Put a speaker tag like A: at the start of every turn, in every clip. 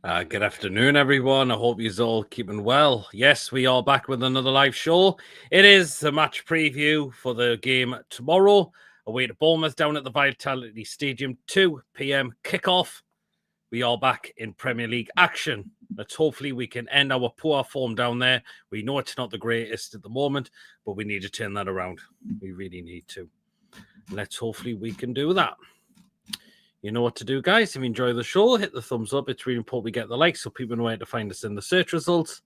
A: Good afternoon, everyone. I hope you're all keeping well. Yes, we are back with another live show. It is the match preview for the game tomorrow. Away to Bournemouth down at the Vitality Stadium, 2 p.m. kickoff. We are back in Premier League action. Hopefully we can end our poor form down there. We know it's not the greatest at the moment, but we need to turn that around. We really need to. Hopefully we can do that. You know what to do, guys. If you enjoy the show, hit the thumbs up. It's really important we get the likes so people know where to find us in the search results.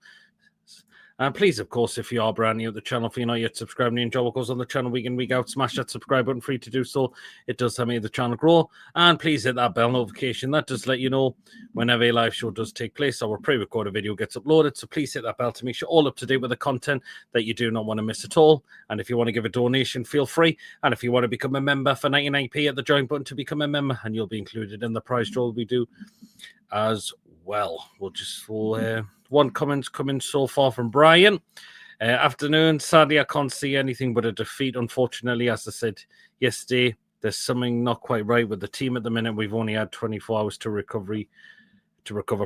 A: And please, of course, if you are brand new to the channel, if you're not yet subscribed and you enjoy what goes on the channel week in, week out, smash that subscribe button, free to do so. It does help me the channel grow. And please hit that bell notification. That does let you know whenever a live show does take place. Our pre-recorded video gets uploaded. So please hit that bell to make sure all up to date with the content that you do not want to miss at all. And if you want to give a donation, feel free. And if you want to become a member for 99p, hit the join button to become a member, and you'll be included in the prize draw we do as well. One comment coming so far from Brian. Afternoon. Sadly, I can't see anything but a defeat, unfortunately. As I said yesterday, there's something not quite right with the team at the minute. We've only had 24 hours to recover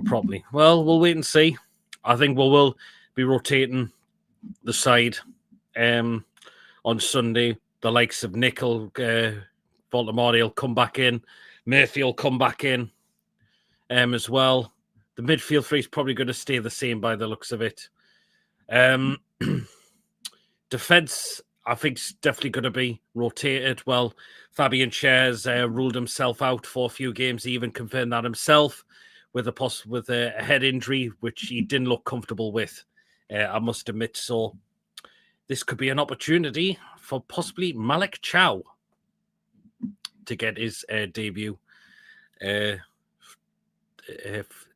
A: properly. Well, we'll wait and see. I think we will be rotating the side on Sunday. The likes of Nickel, Baltimore will come back in. Murphy will come back in as well. The midfield three is probably going to stay the same by the looks of it. Defense, I think, is definitely going to be rotated. Well, Fabian Schär's ruled himself out for a few games. He even confirmed that himself with a head injury, which he didn't look comfortable with, I must admit. So this could be an opportunity for possibly Malik Chow to get his debut.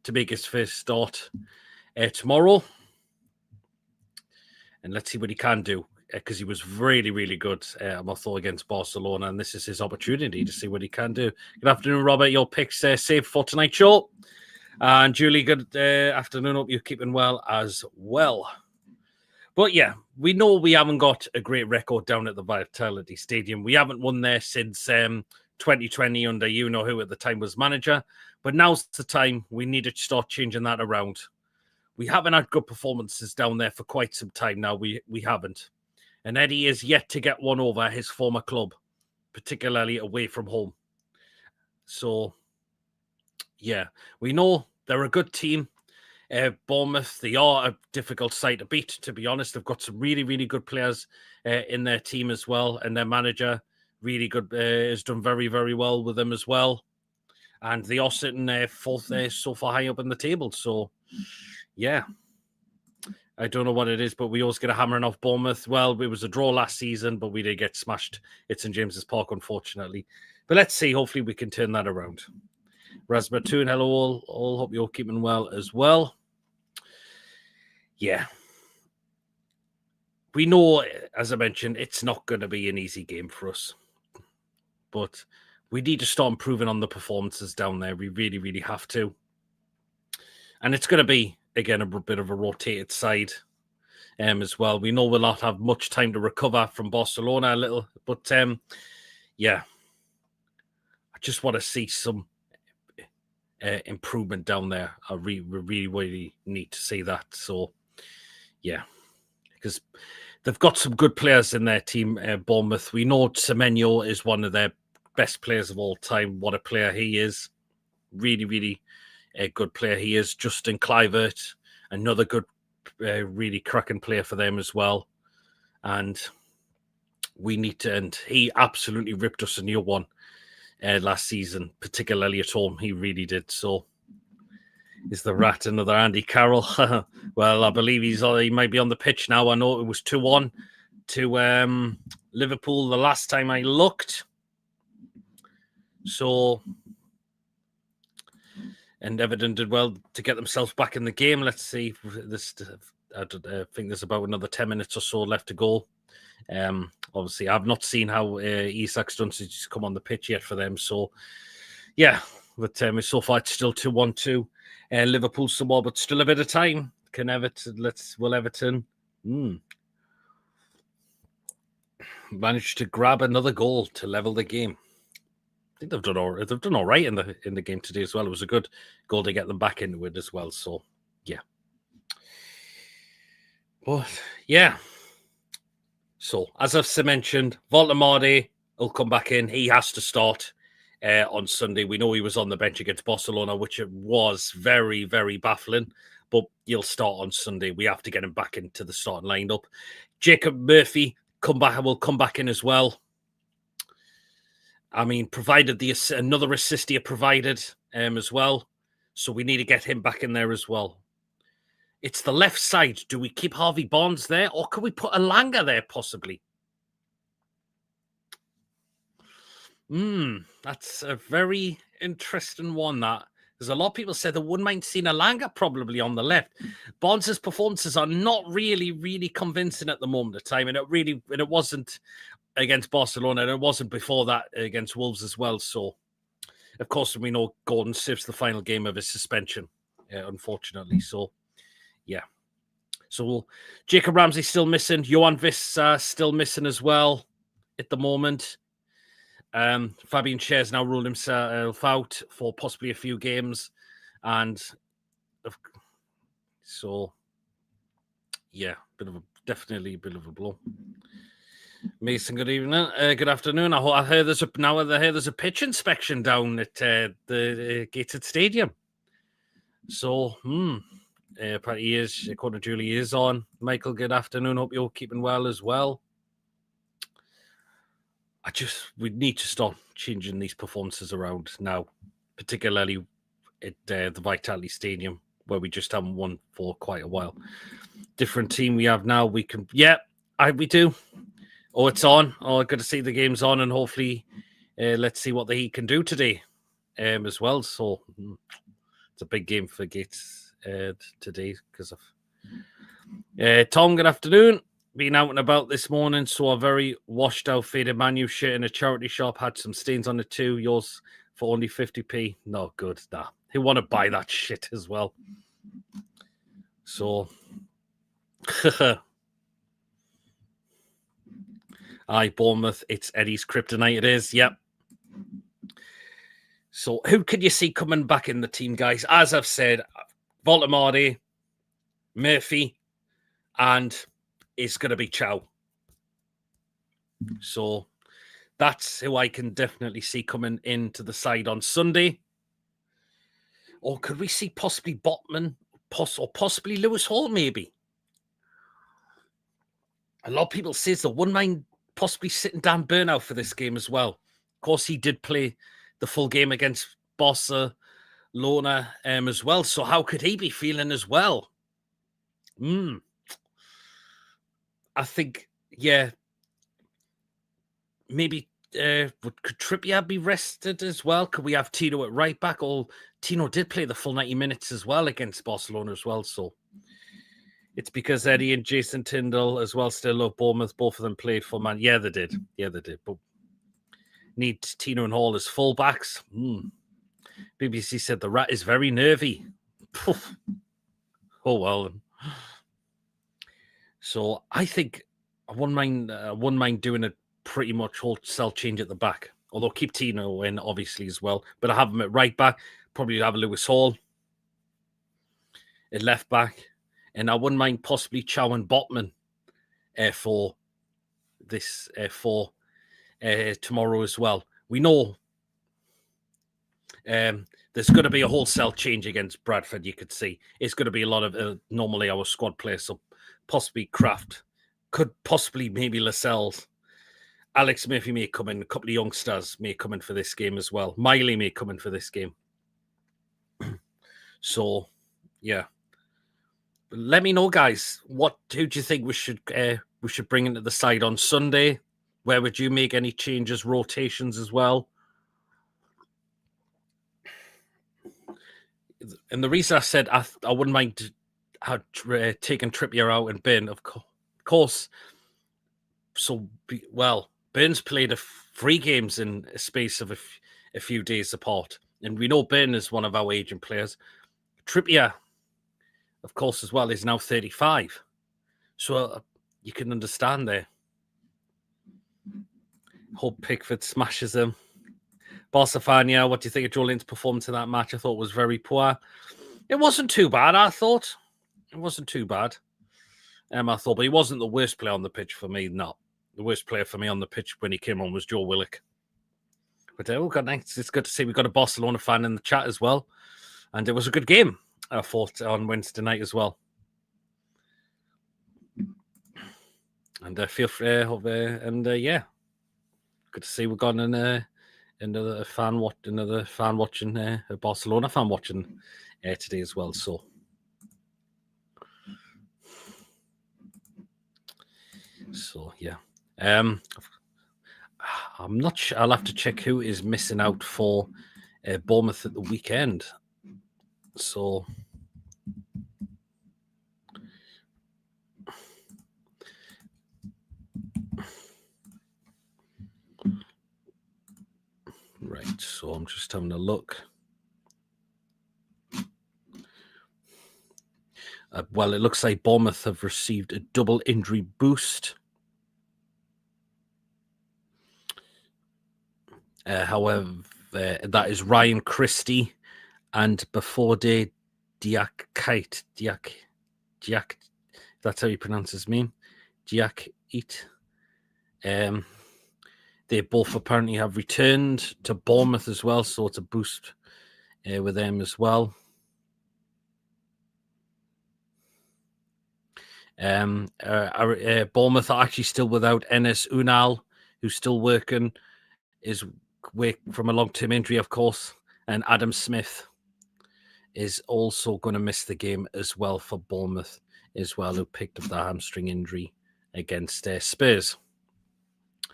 A: To make his first start tomorrow. And let's see what he can do, because he was really, really good I thought against Barcelona, and this is his opportunity to see what he can do. Good afternoon, Robert. Your picks saved for tonight's show. And Julie, good afternoon. Hope you're keeping well as well. But yeah, we know we haven't got a great record down at the Vitality Stadium. We haven't won there since 2020 under you-know-who at the time was manager. But now's the time we need to start changing that around. We haven't had good performances down there for quite some time now. We haven't. And Eddie is yet to get one over his former club, particularly away from home. So, yeah, we know they're a good team. Bournemouth, they are a difficult side to beat, to be honest. They've got some really, really good players in their team as well. And their manager, really good, has done very, very well with them as well. And they are sitting fourth so far high up in the table. So, yeah. I don't know what it is, but we always get a hammering off Bournemouth. Well, it was a draw last season, but we did get smashed at St. James's Park, unfortunately. But let's see. Hopefully, we can turn that around. Rasmatoon, hello all. Hope you're keeping well as well. Yeah. We know, as I mentioned, it's not going to be an easy game for us. But we need to start improving on the performances down there. We really, really have to. And it's going to be, again, a bit of a rotated side as well. We know we'll not have much time to recover from Barcelona a little. But, yeah, I just want to see some improvement down there. I really, really need to see that. So, yeah, because they've got some good players in their team, Bournemouth. We know Semenyo is one of their best players of all time. What a player he is. Really, really a good player he is. Justin Kluivert, another good, really cracking player for them as well. And we need to, and he absolutely ripped us a new one last season, particularly at home. He really did. So, is the rat another Andy Carroll? Well, I believe he might be on the pitch now. I know it was 2-1 to Liverpool the last time I looked. So, and Everton did well to get themselves back in the game. Let's see. I think there's about another 10 minutes or so left to go. Obviously, I've not seen how Isak's done since he's come on the pitch yet for them. So, yeah, but so far it's still 2-1 to Liverpool some more, but still a bit of time. Can Everton manage to grab another goal to level the game? think they've done all right in the game today as well. It was a good goal to get them back into it as well. So yeah. But yeah. So as I've mentioned, Voldemort will come back in. He has to start on Sunday. We know he was on the bench against Barcelona, which it was very, very baffling. But he'll start on Sunday. We have to get him back into the starting lineup. Jacob Murphy will come back in as well. I mean, provided another assist he provided as well. So we need to get him back in there as well. It's the left side. Do we keep Harvey Barnes there, or can we put Elanga there possibly? That's a very interesting one. There's a lot of people say they wouldn't mind seeing Elanga probably on the left. Barnes' performances are not really, really convincing at the moment of time, and it wasn't against Barcelona, and it wasn't before that against Wolves as well. So, of course, we know Gordon serves the final game of his suspension, unfortunately. So, yeah. So Jacob Ramsey still missing. Johan Viss still missing as well at the moment. Fabian Schär's now ruled himself out for possibly a few games. And so, yeah, definitely a bit of a blow. Mason, good evening. Good afternoon. I hear there's a pitch inspection down at the Gated Stadium. So, apparently he is, according to Julie, is on. Michael, good afternoon. Hope you're keeping well as well. We need to start changing these performances around now, particularly at the Vitality Stadium, where we just haven't won for quite a while. Different team we have now. We do. Oh, it's on. Oh, good to see the game's on, and hopefully, let's see what the Heat can do today, as well. So it's a big game for Gates today because of Tom. Good afternoon. Been out and about this morning, so a very washed out faded Man U shirt in a charity shop. Had some stains on it too. Yours for only 50p. No good. Nah. Who want to buy that shit as well? So, Bournemouth. It's Eddie's kryptonite. It is. Yep. So, who could you see coming back in the team, guys? As I've said, Voldemort, Murphy, and it's going to be Chow. So that's who I can definitely see coming into the side on Sunday. Or could we see possibly Botman or possibly Lewis Hall, maybe? A lot of people say they wouldn't mind possibly sitting Dan Burnout for this game as well. Of course, he did play the full game against Barcelona as well. So how could he be feeling as well? I think, yeah, maybe could Trippier be rested as well? Could we have Tino at right back? Or Tino did play the full 90 minutes as well against Barcelona as well. So it's because Eddie and Jason Tyndall as well still love Bournemouth. Both of them played for Man. Yeah, they did. But need Tino and Hall as fullbacks. BBC said the rat is very nervy. Oh, well. So I think I wouldn't mind doing a pretty much wholesale change at the back. Although keep Tino in obviously as well. But I have him at right back. Probably have Lewis Hall at left back. And I wouldn't mind possibly Chow and Botman for this for tomorrow as well. We know there's going to be a wholesale change against Bradford, you could see. It's going to be a lot of normally our squad players, so possibly Kraft, could possibly maybe Lascelles. Alex Murphy may come in, a couple of youngsters may come in for this game as well. Miley may come in for this game. So, yeah. But let me know, guys, who do you think we should bring into the side on Sunday? Where would you make any changes, rotations as well? And the reason I said I wouldn't mind taking Trippier out and Ben, of course. So, Ben's played 3 games in a space of a few days apart. And we know Ben is one of our aging players. Trippier, of course, as well, is now 35. So you can understand there. Hope Pickford smashes him. Barca, what do you think of Joelinton's performance in that match? I thought it was very poor. It wasn't too bad, I thought. It wasn't too bad. I thought, but he wasn't the worst player on the pitch for me. No. The worst player for me on the pitch when he came on was Joe Willock. But it's good to see we've got a Barcelona fan in the chat as well. And it was a good game, I thought, on Wednesday night as well. And feel free, yeah, good to see we've got another fan watching, a Barcelona fan watching today as well. So yeah, I'm not sure. I'll have to check who is missing out for Bournemouth at the weekend. So. Right, so I'm just having a look. Well, it looks like Bournemouth have received a double injury boost. However, that is Ryan Christie and Baforde Diakite. Diak, that's how you pronounce his name. Diakite. They both apparently have returned to Bournemouth as well, so it's a boost with them as well. Bournemouth are actually still without Enes Unal, who's still working, is away from a long-term injury, of course, and Adam Smith is also going to miss the game as well for Bournemouth as well, who picked up the hamstring injury against Spurs.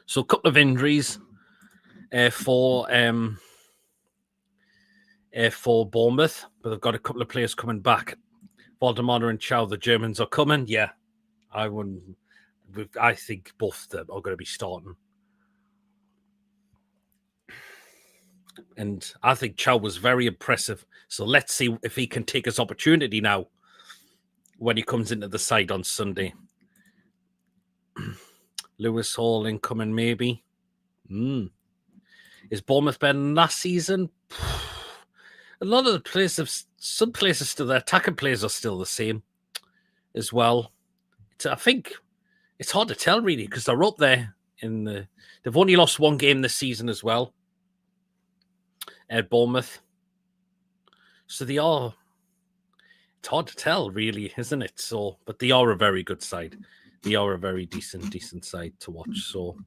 A: So a couple of injuries for Bournemouth, but they've got a couple of players coming back. Valdemar and Chow, the Germans are coming. Yeah, I think both of them are going to be starting. And I think Chow was very impressive. So let's see if he can take his opportunity now when he comes into the side on Sunday. Lewis Hall incoming, maybe. Is Bournemouth better than last season? A lot of the players some players are still, the attacking players are still the same as well. I think it's hard to tell really because they're up there they've only lost one game this season as well at Bournemouth. So it's hard to tell really, isn't it? So, but they are a very good side. They are a very decent side to watch. So,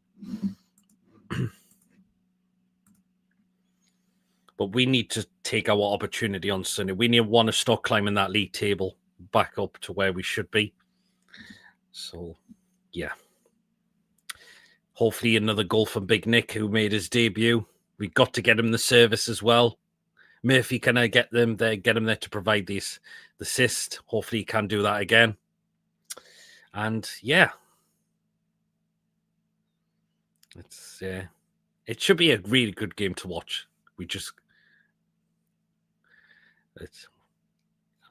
A: but we need to take our opportunity on Sunday. We want to start climbing that league table back up to where we should be. So, yeah. Hopefully another goal from Big Nick, who made his debut. We got to get him the service as well. Murphy, can I get him there to provide the assist? Hopefully he can do that again. And yeah, it should be a really good game to watch.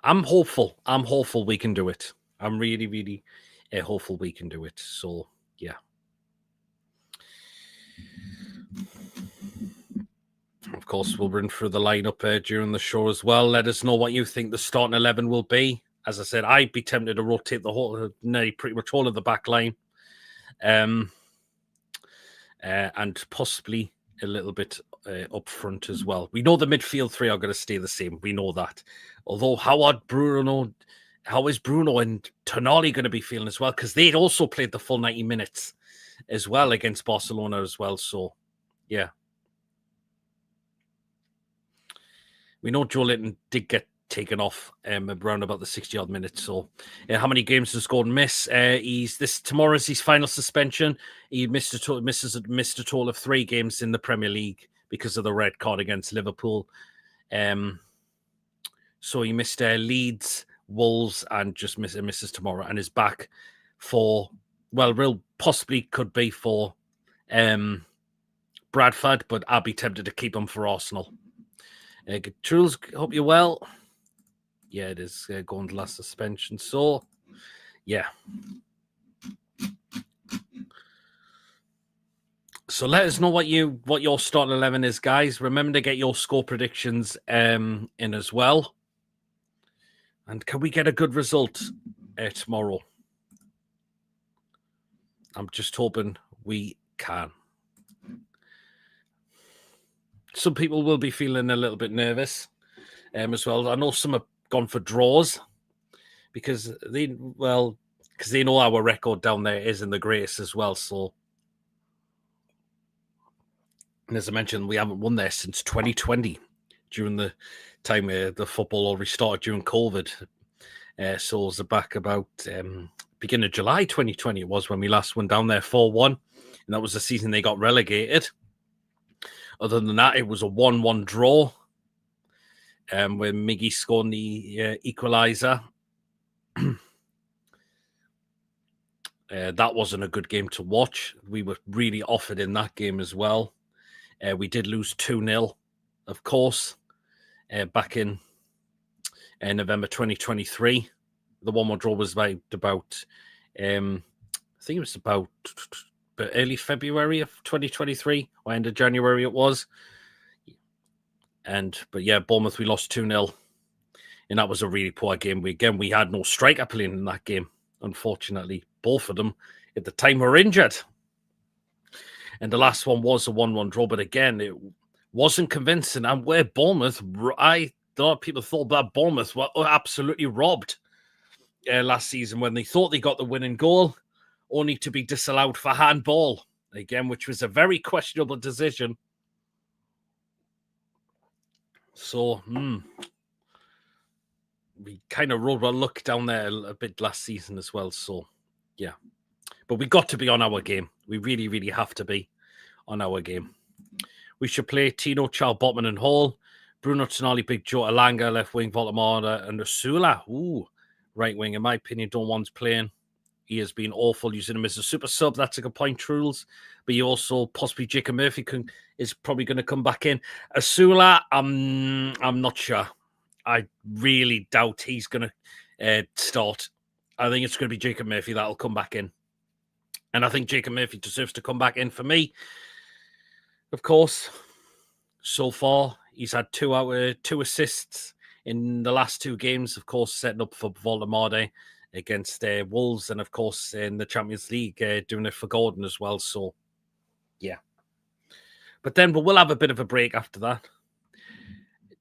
A: I'm hopeful. I'm hopeful we can do it. I'm really, really hopeful we can do it. So yeah. Of course, we'll run through the lineup during the show as well. Let us know what you think the starting 11 will be. As I said, I'd be tempted to rotate pretty much all of the back line. And possibly a little bit up front as well. We know the midfield three are going to stay the same. We know that. Although how is Bruno and Tonali going to be feeling as well? Because they'd also played the full 90 minutes as well against Barcelona as well. So, yeah. We know Joelinton did get taken off around about the 60-odd minutes. So, how many games does Gordon miss? Tomorrow's his final suspension. He missed a total of 3 games in the Premier League because of the red card against Liverpool. So he missed Leeds, Wolves, and just misses tomorrow, and is back for possibly could be for Bradford, but I'd be tempted to keep him for Arsenal. Truls, hope you're well. Yeah, it is going to last suspension. So, yeah. So let us know what your starting 11 is, guys. Remember to get your score predictions in as well. And can we get a good result tomorrow? I'm just hoping we can. Some people will be feeling a little bit nervous as well. I know some have gone for draws because they know our record down there isn't the greatest as well. So, and as I mentioned, we haven't won there since 2020 during the time the football all restarted during COVID. So it was back about beginning of July 2020 it was when we last went down there 4-1. And that was the season they got relegated. Other than that, it was a 1-1 draw where Miggy scored the equaliser. That wasn't a good game to watch. We were really offered in that game as well. We did lose 2-0, of course, back in November 2023. The 1-1 draw was about I think it was about early February of 2023, or end of January it was. But yeah, Bournemouth, we lost 2-0. And that was a really poor game. We had no striker playing in that game, unfortunately. Both of them at the time were injured. And the last one was a 1-1 draw. But again, it wasn't convincing. And where Bournemouth, I thought people thought that Bournemouth were absolutely robbed last season when they thought they got the winning goal, only to be disallowed for handball again, which was a very questionable decision. So, we kind of rode our luck down there a bit last season as well. So, yeah. But we got to be on our game. We really, really have to be on our game. We should play Tino, Charles Botman and Hall, Bruno Tonali, Big Joe, Alanga, left wing, Voldemort, and Iraola. Ooh, right wing. In my opinion, don't want playing. He has been awful using him as a super sub. That's a good point, Trules. But you also possibly Jacob Murphy is probably going to come back in. Iraola, I'm not sure. I really doubt he's going to start. I think it's going to be Jacob Murphy that'll come back in. And I think Jacob Murphy deserves to come back in for me. Of course, so far, he's had two assists in the last two games, of course, setting up for Voldemort against Wolves, and of course, in the Champions League, doing it for Gordon as well. So, yeah. But then we'll have a bit of a break after that.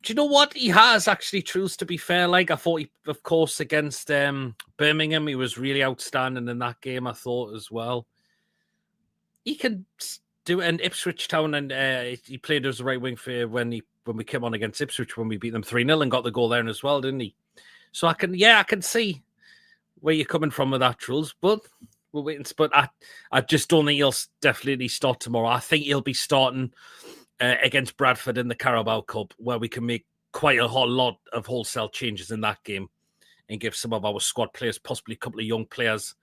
A: Do you know what? He has actually, Truth, to be fair. Like, I thought, of course, against Birmingham, he was really outstanding in that game, I thought, as well. He can do it in Ipswich Town, and he played as a right wing for when we came on against Ipswich when we beat them 3-0 and got the goal there as well, didn't he? So I can see where you're coming from with that, Trules, but we're waiting. But I just don't think he'll definitely start tomorrow. I think he'll be starting against Bradford in the Carabao Cup, where we can make quite a whole lot of wholesale changes in that game and give some of our squad players, possibly a couple of young players,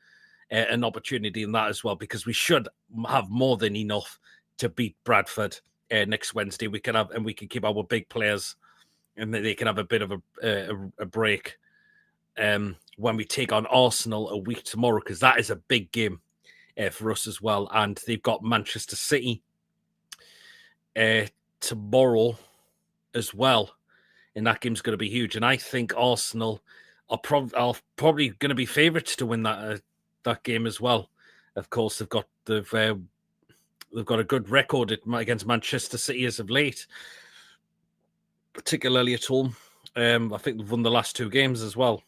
A: an opportunity in that as well, because we should have more than enough to beat Bradford next Wednesday. We can keep our big players, and they can have a bit of a break when we take on Arsenal a week tomorrow, because that is a big game for us as well. And they've got Manchester City tomorrow as well, and that game's going to be huge. And I think Arsenal are probably going to be favourites to win that game as well. Of course, they've got a good record against Manchester City as of late, particularly at home. I think they've won the last two games as well.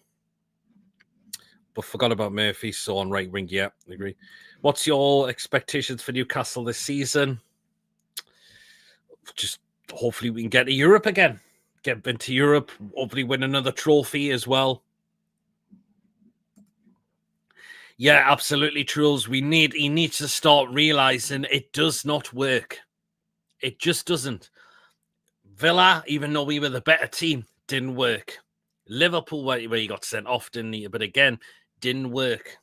A: But forgot about Murphy, so on right wing, yeah, I agree. What's your expectations for Newcastle this season? Just hopefully we can get to Europe again. Get into Europe, hopefully win another trophy as well. Yeah, absolutely, Trules. He needs to start realising it does not work. It just doesn't. Villa, even though we were the better team, didn't work. Liverpool, where he got sent off, didn't he? But again, didn't work.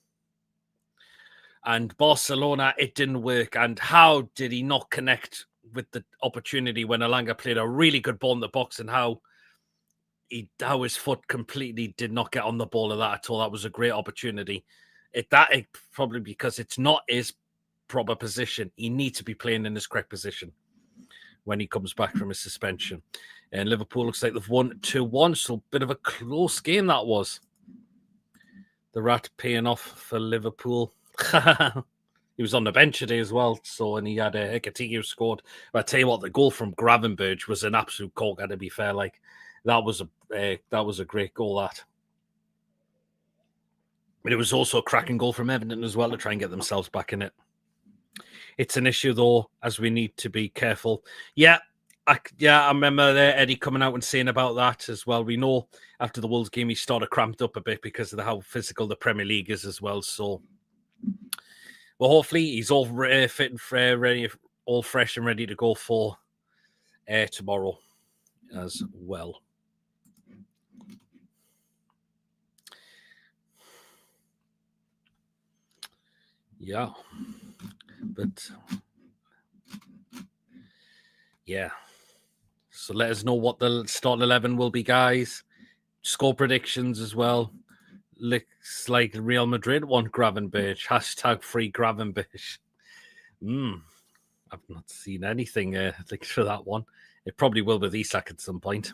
A: And Barcelona, it didn't work. And how did he not connect with the opportunity when Alanga played a really good ball in the box, and how his foot completely did not get on the ball of that at all? That was a great opportunity. It probably because it's not his proper position. He needs to be playing in his correct position when he comes back from his suspension. And Liverpool looks like they've won 2-1, so a bit of a close game that was. The rat paying off for Liverpool. He was on the bench today as well, and he had a Hecate who scored. But I tell you what, the goal from Gravenberch was an absolute corker, to be fair. Like, that was a great goal, that. But it was also a cracking goal from Everton as well to try and get themselves back in it. It's an issue, though, as we need to be careful. I remember Eddie coming out and saying about that as well. We know after the Wolves game, he started cramped up a bit because of how physical the Premier League is as well. So, well, hopefully he's all fit and ready, all fresh and ready to go for tomorrow as well. Yeah, but yeah. So let us know what the starting 11 will be, guys. Score predictions as well. Looks like Real Madrid want Gravenberch. # free Gravenberch. I've not seen anything for that one. It probably will with Isak at some point.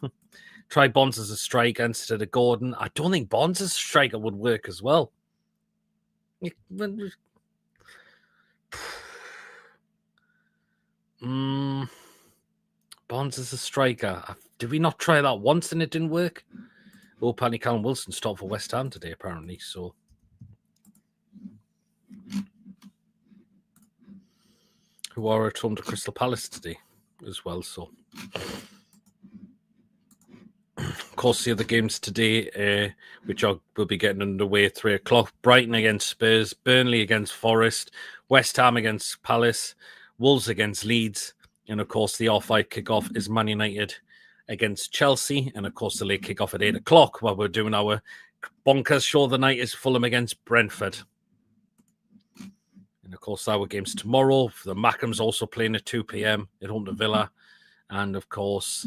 A: Try Bonds as a striker instead of Gordon. I don't think Bonds as a striker would work as well. Bonds as a striker. Did we not try that once and it didn't work? Oh, apparently Callum Wilson stopped for West Ham today, apparently. So, who are at home to Crystal Palace today as well. So, of course, the other games today, which will be getting underway at 3 o'clock. Brighton against Spurs, Burnley against Forest, West Ham against Palace, Wolves against Leeds, and of course, the off-fight kickoff is Man United against Chelsea, and of course, the late kickoff at 8 o'clock while we're doing our bonkers show of the night is Fulham against Brentford. And of course, our games tomorrow. The Mackems also playing at 2 p.m. at home to Villa. And of course,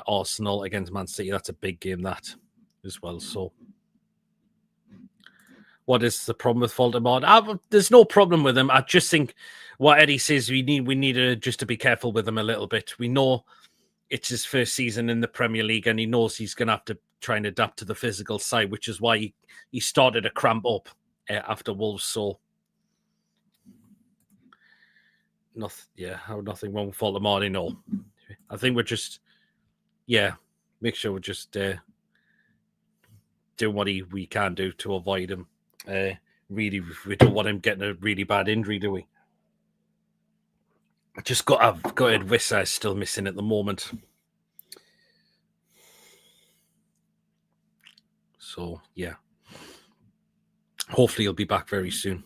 A: Arsenal against Man City. That's a big game, that as well. So, what is the problem with Voldemort? There's no problem with him. I just think what Eddie says we need to just to be careful with him a little bit. We know it's his first season in the Premier League, and he knows he's going to have to try and adapt to the physical side, which is why he started to cramp up after Wolves. So, nothing wrong with Voldemort, no. I think we're just, make sure we're just doing what we can do to avoid him. Really, we don't want him getting a really bad injury, do we? I've got Edwissa still missing at the moment. So, yeah. Hopefully he'll be back very soon.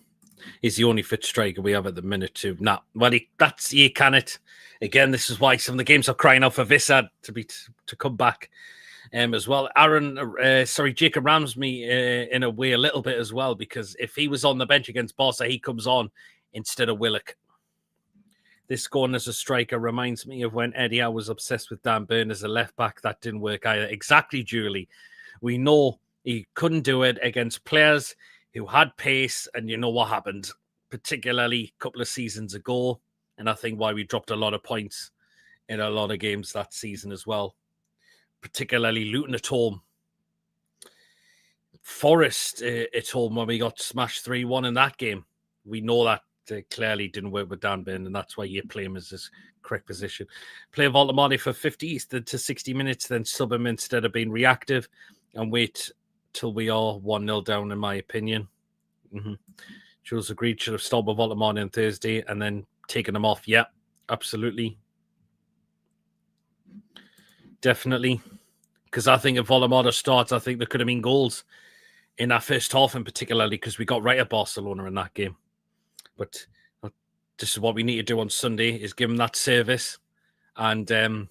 A: He's the only fit striker we have at the minute too. You can it. Again, this is why some of the games are crying out for Vissa to come back as well. Jacob Ramsey in a way a little bit as well, because if he was on the bench against Barca, he comes on instead of Willock. This going as a striker reminds me of when Eddie Howe was obsessed with Dan Burn as a left back. That didn't work either. Exactly, Julie. We know he couldn't do it against players who had pace, and you know what happened, particularly a couple of seasons ago. And I think why we dropped a lot of points in a lot of games that season as well, particularly Luton at home. Forest at home when we got smashed 3-1 in that game. We know that clearly didn't work with Dan Burn, and that's why you play him as his correct position. Play Voldemort for 50 to 60 minutes, then sub him instead of being reactive, and wait till we are 1-0 down, in my opinion. Jules agreed, should have stopped with Voldemort on Thursday and then taken him off. Yeah, absolutely. Definitely. Because I think if Voldemort starts, I think there could have been goals in that first half, and particularly because we got right at Barcelona in that game. But this is what we need to do on Sunday, is give him that service. And, if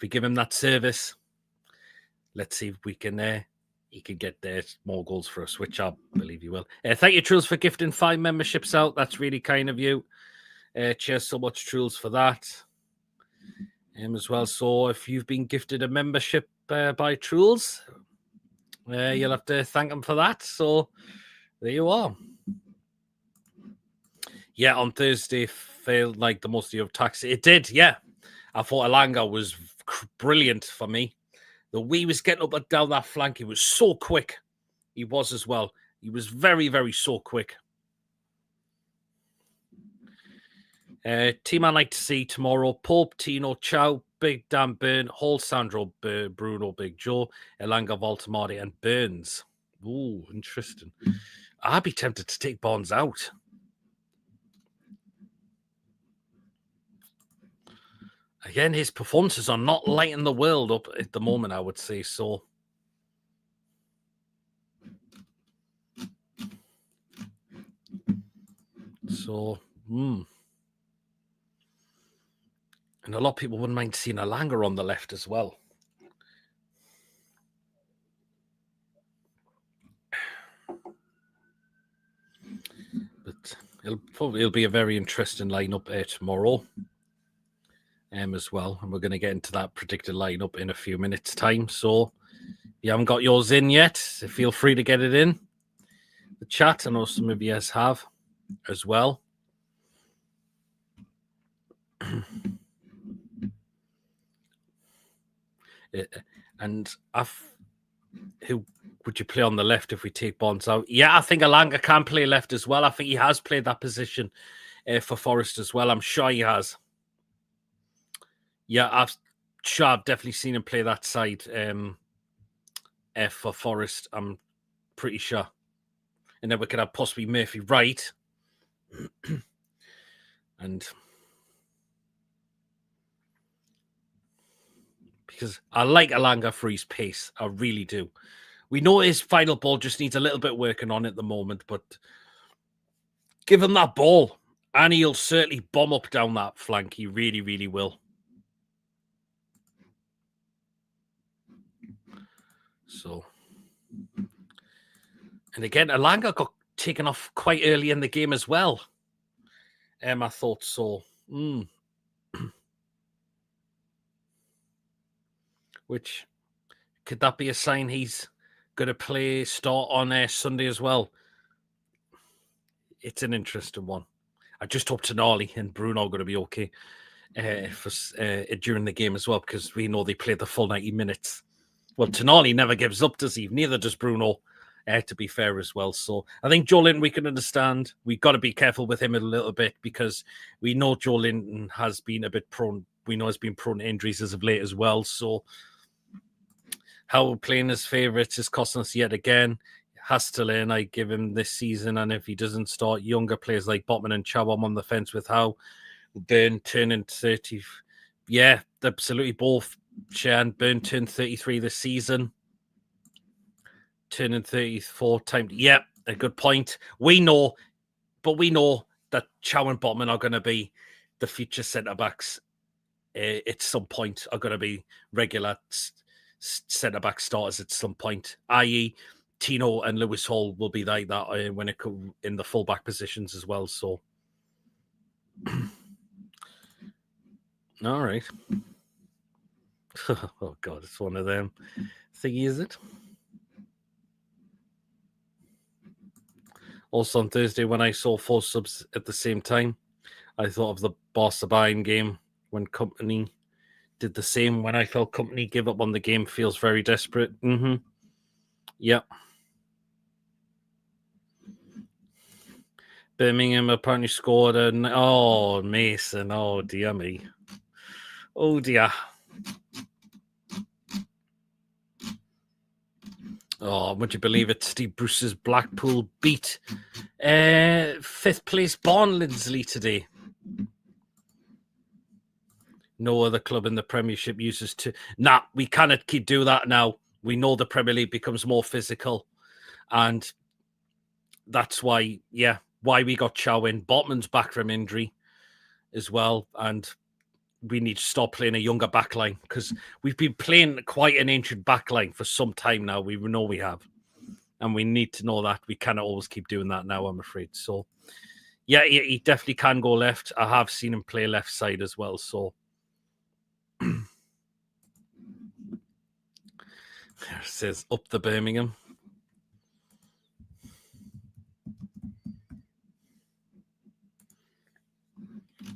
A: we give him that service, let's see if we can... he could get more goals for us, which I believe he will. Thank you, Truls, for gifting 5 memberships out. That's really kind of you. Cheers so much, Truls, for that. As well. So if you've been gifted a membership by Truls, you'll have to thank him for that. So there you are. Yeah, on Thursday failed like the most of your attacks. It did, yeah. I thought Alanga was brilliant for me. The way he was getting up and down that flank, he was so quick. He was as well. He was very, very so quick. Team I'd like to see tomorrow: Pope, Tino, Chow, Big Dan Burn, Hall, Sandro, Bruno, Big Joe, Elanga, Voltamari, and Burns. Ooh, interesting. I'd be tempted to take Bonds out. Again, his performances are not lighting the world up at the moment, I would say so. And a lot of people wouldn't mind seeing Alanga on the left as well. But it'll be a very interesting lineup tomorrow as well. And we're going to get into that predicted lineup in a few minutes' time. So if you haven't got yours in yet, feel free to get it in the chat. I know some of you guys have as well. And who would you play on the left if we take Bonds out? Yeah, I think Alanga can play left as well. I think he has played that position for Forest as well. I'm sure he has. Yeah, I've definitely seen him play that side for Forest. I'm pretty sure. And then we could have possibly Murphy right. And because I like Alanga for his pace. I really do. We know his final ball just needs a little bit working on at the moment, but give him that ball and he'll certainly bomb up down that flank. He really, really will. So, and again, Alanga got taken off quite early in the game as well. I thought so. Which could that be a sign he's going to start on Sunday as well? It's an interesting one. I just hope Tonali and Bruno are going to be okay during the game as well, because we know they played the full 90 minutes. Well, Tonali never gives up, does he? Neither does Bruno, to be fair as well. So I think Joe Linton, we can understand. We've got to be careful with him a little bit because we know Joe Linton has been a bit prone. We know he's been prone to injuries as of late as well. So Howe playing his favourites is costing us yet again. Has to learn. I give him this season, and if he doesn't start, younger players like Botman and Chow, I'm on the fence with Howe. Burn turning 30. Yeah, absolutely both. Shan Burn turned 33 this season. Turning 34 time. Yeah, a good point. We know that Chow and Botman are going to be the future centre backs at some point, are going to be regular centre back starters at some point, i.e., Tino and Lewis Hall will be like that when it comes in the fullback positions as well. So, all right. Oh God, it's one of them thingy, is it? Also on Thursday, when I saw 4 subs at the same time, I thought of the Barca-Bayern game when Company did the same. When I felt Company give up on the game, feels very desperate. Yeah. Birmingham apparently scored Mason. Oh, dear me. Oh, dear. Oh, would you believe it? Steve Bruce's Blackpool beat 5th place Barnsley today. No other club in the Premiership uses to. Nah, we cannot do that now. We know the Premier League becomes more physical. And that's why we got Chow in. Botman's back from injury as well. And we need to stop playing a younger backline because we've been playing quite an ancient backline for some time now. We know we have. And we need to know that. We cannot always keep doing that now, I'm afraid. So, yeah, he definitely can go left. I have seen him play left side as well. So, there it says up the Birmingham.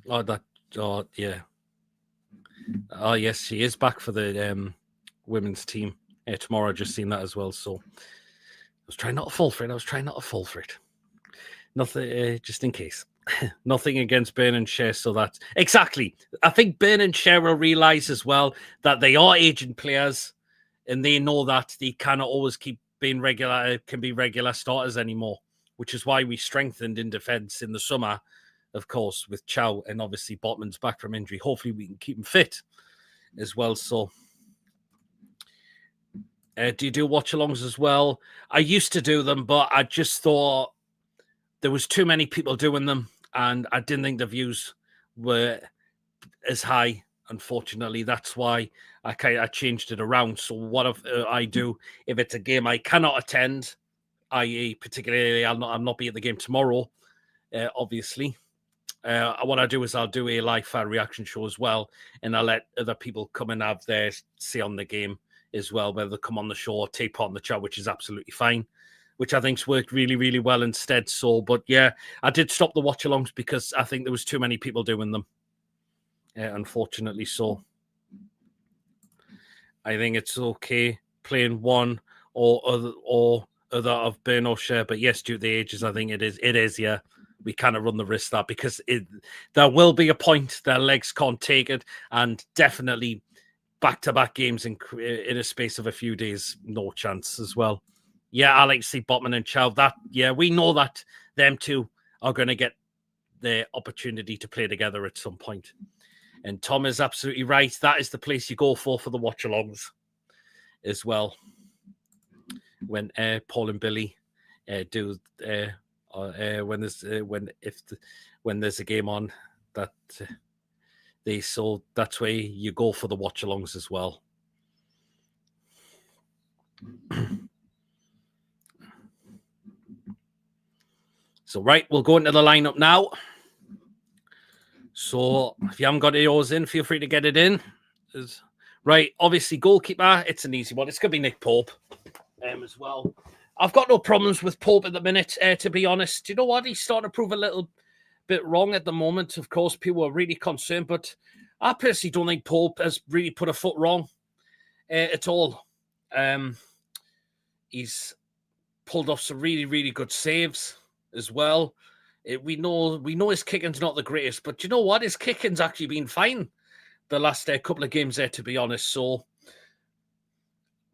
A: Oh, yeah. Oh, yes, she is back for the women's team tomorrow. I just seen that as well. So I was trying not to fall for it. Nothing, just in case. Nothing against Burn and Share. So that's exactly. I think Burn and Share will realise as well that they are aging players, and they know that they cannot always keep being regular starters anymore. Which is why we strengthened in defence in the summer, of course, with Chow, and obviously Botman's back from injury. Hopefully, we can keep him fit as well. So, do you do watch-alongs as well? I used to do them, but I just thought there was too many people doing them, and I didn't think the views were as high. Unfortunately, that's why I changed it around. So what I do if it's a game I cannot attend, i.e., particularly I'll not be at the game tomorrow, obviously. What I do is I'll do a live fan reaction show as well, and I'll let other people come and have their say on the game as well, whether they come on the show or take part in the chat, which is absolutely fine, which I think's worked really, really well instead. So, but yeah, I did stop the watch-alongs because I think there was too many people doing them, unfortunately. So I think it's okay playing one or other of Burn or Share, but yes, due to the ages, I think it is, yeah. We kind of run the risk that because there will be a point their legs can't take it, and definitely back-to-back games in a space of a few days, no chance as well. Yeah, I like to see Botman and Chow. We know that them two are going to get the opportunity to play together at some point. And Tom is absolutely right. That is the place you go for the watch-alongs as well. When Paul and Billy do when there's a game on that that's where you go for the watch-alongs as well. So right, we'll go into the lineup now. So if you haven't got yours in, feel free to get it in. Right, obviously goalkeeper, it's an easy one. It's going to be Nick Pope as well. I've got no problems with Pope at the minute, to be honest. You know what? He's starting to prove a little bit wrong at the moment. Of course, people are really concerned, but I personally don't think Pope has really put a foot wrong at all. He's pulled off some really, really good saves as well. We know his kicking's not the greatest, but you know what? His kicking's actually been fine the last couple of games there, to be honest. So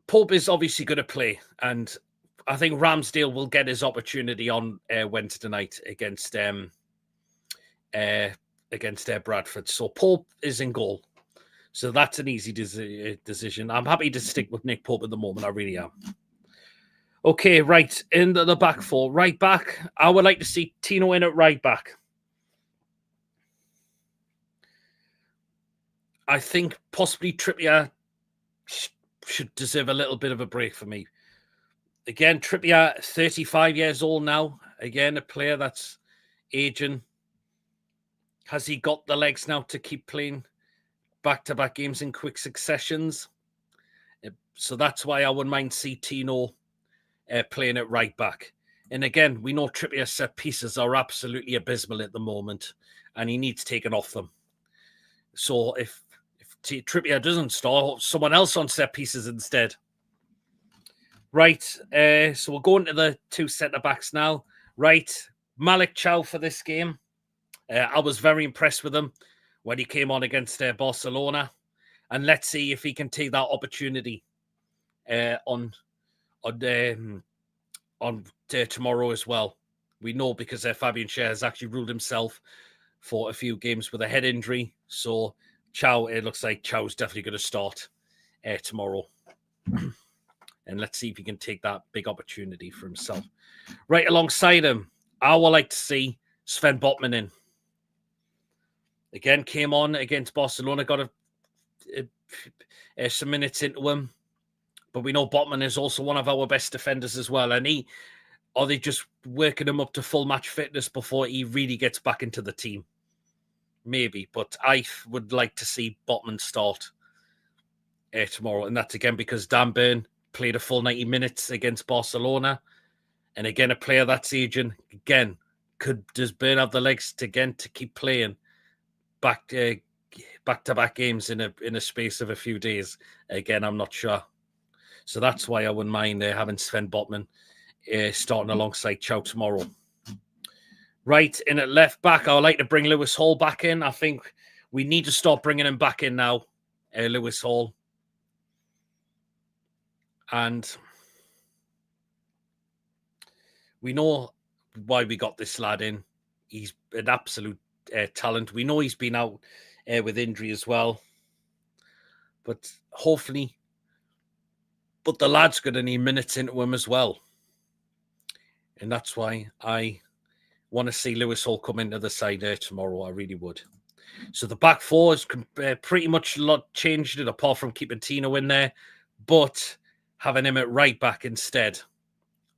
A: Pope is obviously going to play, and I think Ramsdale will get his opportunity on Wednesday night against Bradford. So Pope is in goal. So that's an easy decision. I'm happy to stick with Nick Pope at the moment. I really am. Okay, right, into the back four. Right back, I would like to see Tino in at right back. I think possibly Trippier should deserve a little bit of a break for me. Again, Trippier, 35 years old now. Again, a player that's aging. Has he got the legs now to keep playing back-to-back games in quick successions? So that's why I wouldn't mind see Tino playing at right back. And again, we know Trippier's set pieces are absolutely abysmal at the moment, and he needs taken off them. So if Trippier doesn't start, someone else on set pieces instead. Right, so we'll go into the two centre-backs now. Right, Malik Chow for this game. I was very impressed with him when he came on against Barcelona. And let's see if he can take that opportunity on tomorrow as well. We know because Fabian Schär has actually ruled himself for a few games with a head injury. So Chow, it looks like Chow's definitely going to start tomorrow. And let's see if he can take that big opportunity for himself. Right alongside him, I would like to see Sven Botman in. Again, came on against Barcelona, got some minutes into him. But we know Botman is also one of our best defenders as well. And are they just working him up to full match fitness before he really gets back into the team? Maybe. But I would like to see Botman start tomorrow. And that's again because Dan Burn played a full 90 minutes against Barcelona. And again, a player that's aging. Again, does Burn have the legs to keep playing back-to-back games in a space of a few days. Again, I'm not sure. So that's why I wouldn't mind having Sven Botman starting alongside Chow tomorrow. Right, in at left back, I would like to bring Lewis Hall back in. I think we need to start bringing him back in now, Lewis Hall. And we know why we got this lad in. He's an absolute talent. We know he's been out with injury as well. But hopefully, but the lad's going to need minutes into him as well. And that's why I want to see Lewis Hall come into the side there tomorrow. I really would. So the back four has pretty much changed it, apart from keeping Tino in there, but having him at right back instead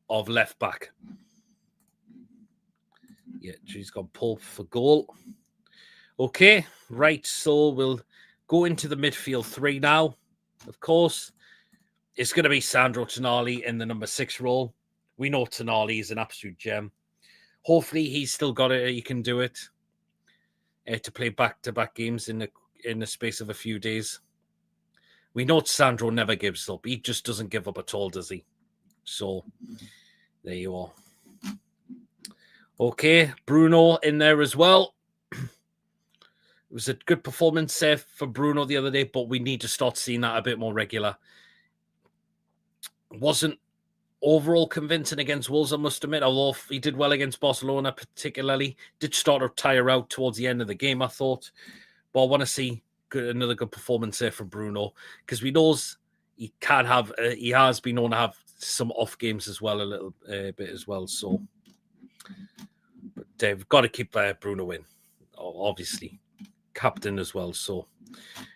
A: of left back. Yeah, she's got Pope for goal. Okay, right. So we'll go into the midfield three now. Of course, it's going to be Sandro Tonali in the number 6 role. We know Tonali is an absolute gem. Hopefully, he's still got it. He can do it to play back-to-back games in the space of a few days. We know Sandro never gives up. He just doesn't give up at all, does he? So, there you are. Okay, Bruno in there as well. It was a good performance for Bruno the other day, but we need to start seeing that a bit more regular. Wasn't overall convincing against Wolves, I must admit, although he did well against Barcelona particularly. Did start to tire out towards the end of the game, I thought. But I want to see another good performance there from Bruno, because we know he can have, he has been known to have some off games as well, a little bit as well. So, but we've got to keep Bruno in, obviously, captain as well. So,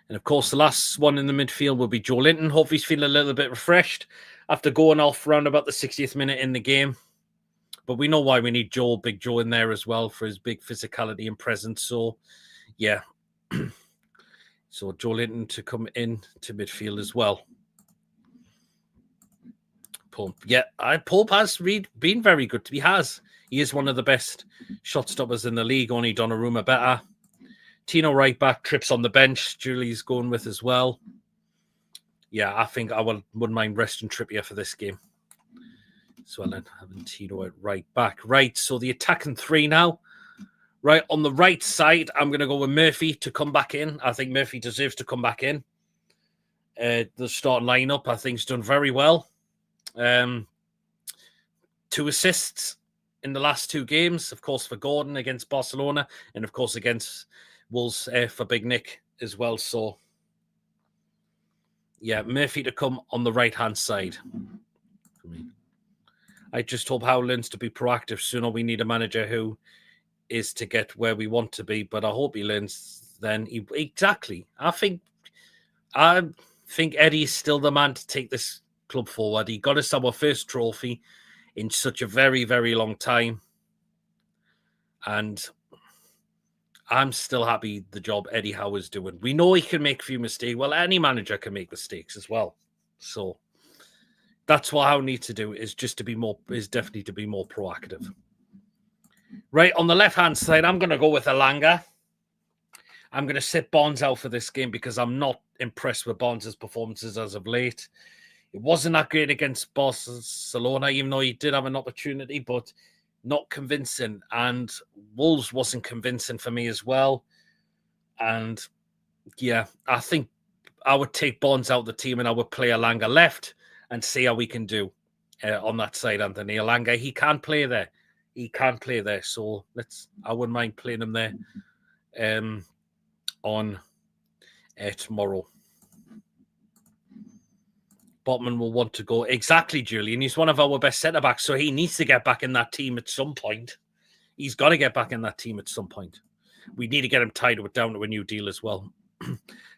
A: and of course, the last one in the midfield will be Joe Linton. Hopefully, he's feeling a little bit refreshed after going off around about the 60th minute in the game. But we know why we need Big Joe in there as well for his big physicality and presence. So, yeah. So, Joe Linton to come in to midfield as well. Pope. Yeah, Pope has been very good. He has. He is one of the best shot stoppers in the league. Only Donnarumma better. Tino right back, Trips on the bench. Julie's going with as well. Yeah, I think I wouldn't mind resting Trippier for this game. So then having Tino at right back. Right, so the attacking three now. Right, on the right side, I'm going to go with Murphy to come back in. I think Murphy deserves to come back in. The start lineup, I think, has done very well. 2 assists in the last 2 games, of course, for Gordon against Barcelona, and of course against Wolves for Big Nick as well. So, yeah, Murphy to come on the right-hand side. I just hope Howe learns to be proactive sooner. We need a manager who is to get where we want to be, but I hope he learns then. Exactly. I think Eddie's still the man to take this club forward. He got us our first trophy in such a very, very long time. And I'm still happy the job Eddie Howe is doing. We know he can make a few mistakes. Well, any manager can make mistakes as well. So that's what Howe needs to do, is definitely to be more proactive. Right, on the left-hand side, I'm going to go with Elanga. I'm going to sit Barnes out for this game because I'm not impressed with Barnes' performances as of late. It wasn't that great against Barcelona, even though he did have an opportunity, but not convincing. And Wolves wasn't convincing for me as well. And, yeah, I think I would take Barnes out of the team and I would play Elanga left and see how we can do on that side, Anthony. Elanga, he can play there. He can play there. So I wouldn't mind playing him there on tomorrow. Botman will want to go. Exactly, Julian. He's one of our best centre-backs, so he needs to get back in that team at some point. He's got to get back in that team at some point. We need to get him tied down to a new deal as well.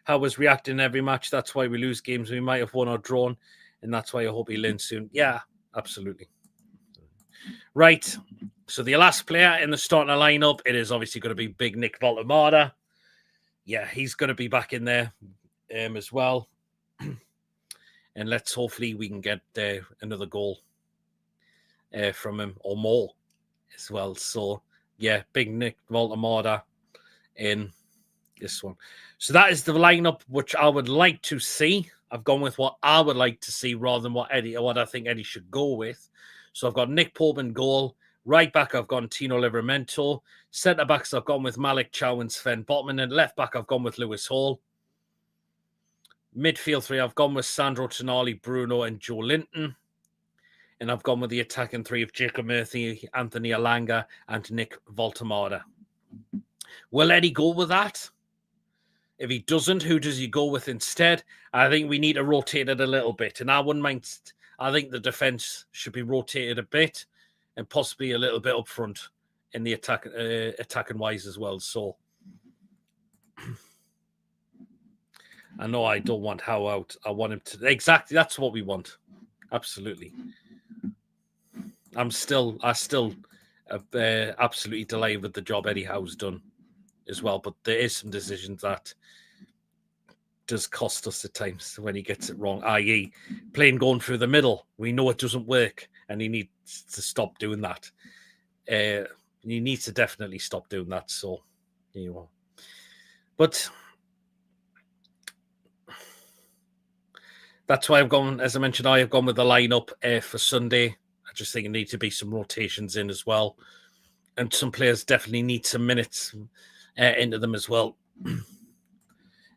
A: How was reacting every match? That's why we lose games we might have won or drawn, and that's why I hope he learns soon. Yeah, absolutely. Right. So the last player in the starting lineup, it is obviously going to be Big Nick Voltemada. Yeah, he's going to be back in there as well. And hopefully we can get another goal from him or more as well. So, yeah, Big Nick Voltemada in This one. So that is the lineup which I would like to see. I've gone with what I would like to see rather than what I think Eddie should go with. So I've got Nick Pope in goal. Right back, I've gone Tino Livramento. Centre backs, I've gone with Malik Chow and Sven Botman. And left back, I've gone with Lewis Hall. Midfield three, I've gone with Sandro Tonali, Bruno, and Joe Linton. And I've gone with the attacking three of Jacob Murphy, Anthony Alanga, and Nick Voltamada. Will Eddie go with that? If he doesn't, who does he go with instead? I think we need to rotate it a little bit. And I wouldn't mind. I think the defence should be rotated a bit and possibly a little bit up front in the attacking wise as well. So I know I don't want Howe out. I want him to. Exactly. That's what we want. Absolutely. I still absolutely delighted with the job Eddie Howe's done as well. But there is some decisions that does cost us at times when he gets it wrong, i.e. playing going through the middle. We know it doesn't work and he needs to stop doing that. He needs to definitely stop doing that. So, you know. But that's why I've gone, as I mentioned, I have gone with the lineup for Sunday. I just think it needs to be some rotations in as well. And some players definitely need some minutes into them as well.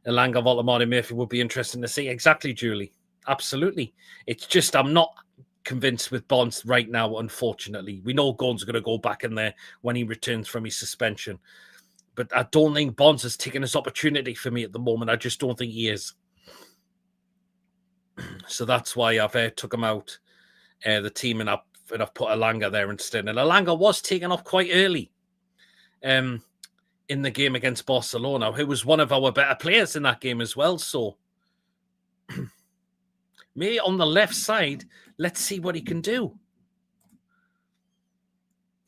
A: Alanga, Voltamada, Murphy would be interesting to see. Exactly, Julie. Absolutely. It's just I'm not convinced with Bonds right now, unfortunately. We know Gordon's going to go back in there when he returns from his suspension. But I don't think Bonds has taken his opportunity for me at the moment. I just don't think he is. So that's why I've took him out the team and I've put Alanga there instead. And Alanga was taken off quite early in the game against Barcelona, who was one of our better players in that game as well. So me on the left side, let's see what he can do.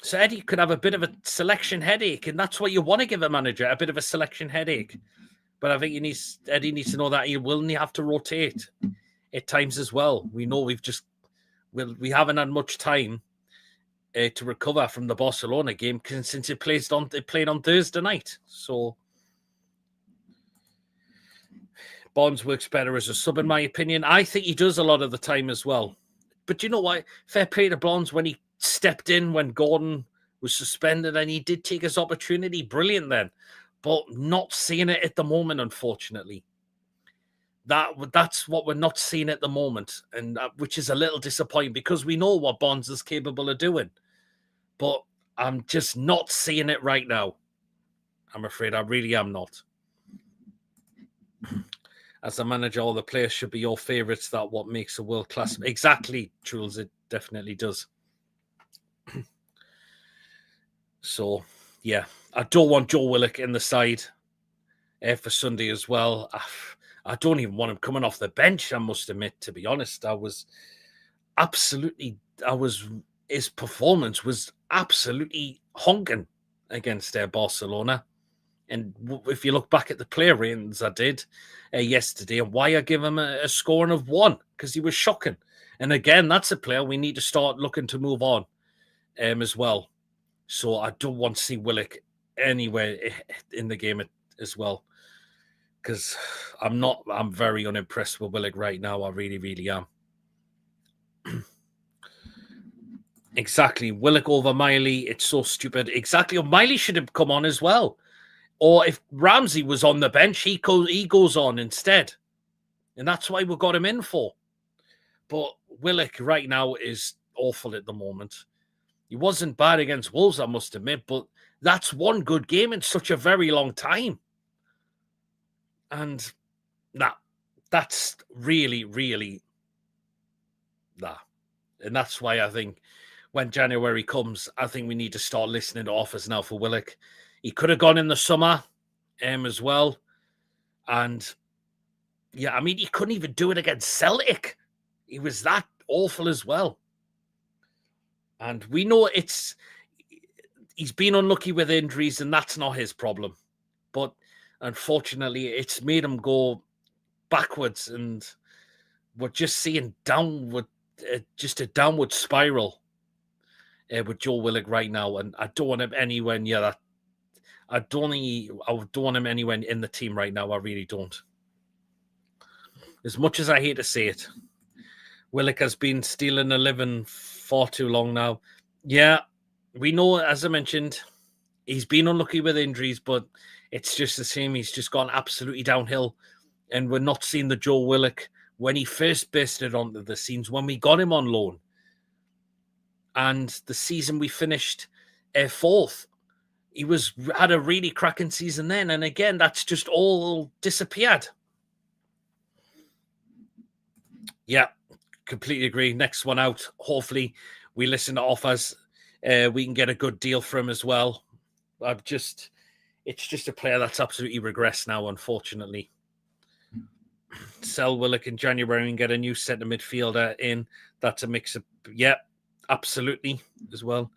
A: So Eddie could have a bit of a selection headache, and that's what you want to give a manager, a bit of a selection headache. But I think Eddie needs to know that he will have to rotate at times as well. We know we haven't had much time to recover from the Barcelona game since it played on Thursday night. So Bonds works better as a sub, in my opinion. I think he does a lot of the time as well. But you know what? Fair play to Bonds when he stepped in when Gordon was suspended and he did take his opportunity. Brilliant then. But not seeing it at the moment, unfortunately. That's what we're not seeing at the moment, and which is a little disappointing because we know what Bonds is capable of doing. But I'm just not seeing it right now. I'm afraid I really am not. As a manager, all the players should be your favourites. That's what makes a world-class... Exactly, Jules, it definitely does. So, yeah. I don't want Joe Willock in the side for Sunday as well. I don't even want him coming off the bench, I must admit, to be honest. His performance was absolutely honking against Barcelona. And if you look back at the player ratings I did yesterday, and why I give him a scoring of 1, because he was shocking. And again, that's a player we need to start looking to move on as well. So I don't want to see Willock anywhere in the game as well. Because I'm very unimpressed with Willock right now. I really, really am. Exactly. Willock over Miley. It's so stupid. Exactly. Miley should have come on as well. Or if Ramsey was on the bench, he goes on instead. And that's why we got him in for. But Willock right now is awful at the moment. He wasn't bad against Wolves, I must admit, but that's one good game in such a very long time. And that's really, really And that's why I think when January comes, I think we need to start listening to offers now for Willock. He could have gone in the summer as well. And yeah, I mean, he couldn't even do it against Celtic. He was that awful as well. And we know he's been unlucky with injuries, and that's not his problem. But unfortunately, it's made him go backwards, and we're just seeing just a downward spiral with Joe Willock right now. And I don't want him anywhere near that. I don't want him anywhere in the team right now. I really don't. As much as I hate to say it, Willock has been stealing a living far too long now. Yeah, we know, as I mentioned, he's been unlucky with injuries, but it's just the same. He's just gone absolutely downhill. And we're not seeing the Joe Willock when he first bursted onto the scenes, when we got him on loan. And the season we finished fourth. He had a really cracking season then. And again, that's just all disappeared. Yeah, completely agree. Next one out. Hopefully we listen to offers. We can get a good deal for him as well. It's just a player that's absolutely regressed now, unfortunately. Sell Willock in January and get a new centre midfielder in. That's a mix of, yeah, absolutely, as well.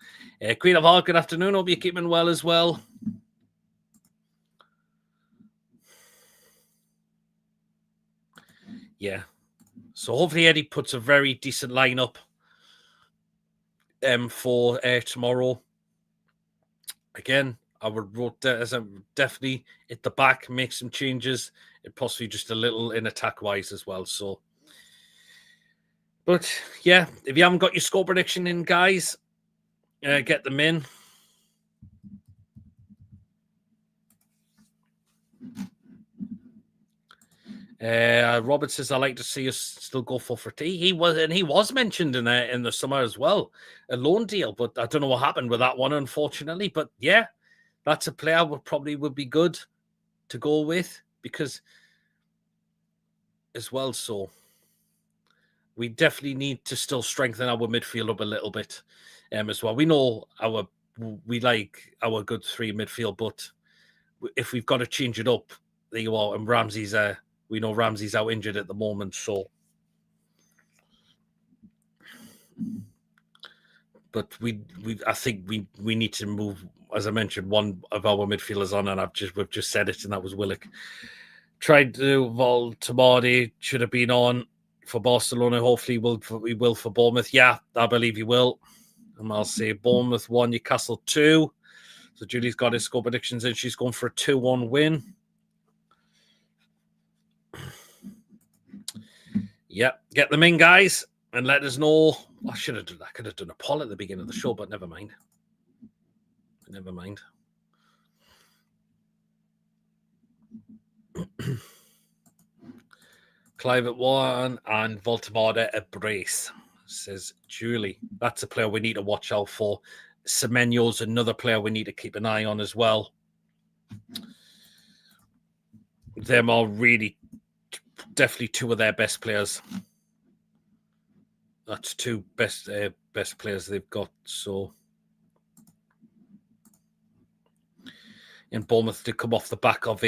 A: Queen of Heart, good afternoon. Hope you're keeping well as well. Yeah. So hopefully Eddie puts a very decent lineup for tomorrow. Again, I would wrote that as a definitely at the back, make some changes, and possibly just a little in attack wise as well. So, but yeah, if you haven't got your score prediction in, guys, get them in. Robert says, "I like to see us still go for tea." He was mentioned in the summer as well, a loan deal, but I don't know what happened with that one, unfortunately. But yeah, that's a player would be good to go with because as well. So we definitely need to still strengthen our midfield up a little bit, as well. We know we like our good three midfield, but if we've got to change it up, there you are. And Ramsey's we know Ramsey's out injured at the moment, so. But I think we need to move, as I mentioned, one of our midfielders on, and we've just said it, and that was Willock. Tried to Voltamade, should have been on for Barcelona. Hopefully, we will for Bournemouth. Yeah, I believe he will. And I'll say Bournemouth 1, Newcastle 2. So Julie's got his score predictions in. She's going for a 2-1 win. Yeah, get them in, guys, and let us know. I could have done a poll at the beginning of the show, but never mind. Never mind. Clive at 1 and Voltamada a brace, says Julie. That's a player we need to watch out for. Semenyo's another player we need to keep an eye on as well. Them are really definitely two of their best players. That's two best players they've got. So, and Bournemouth did come off the back of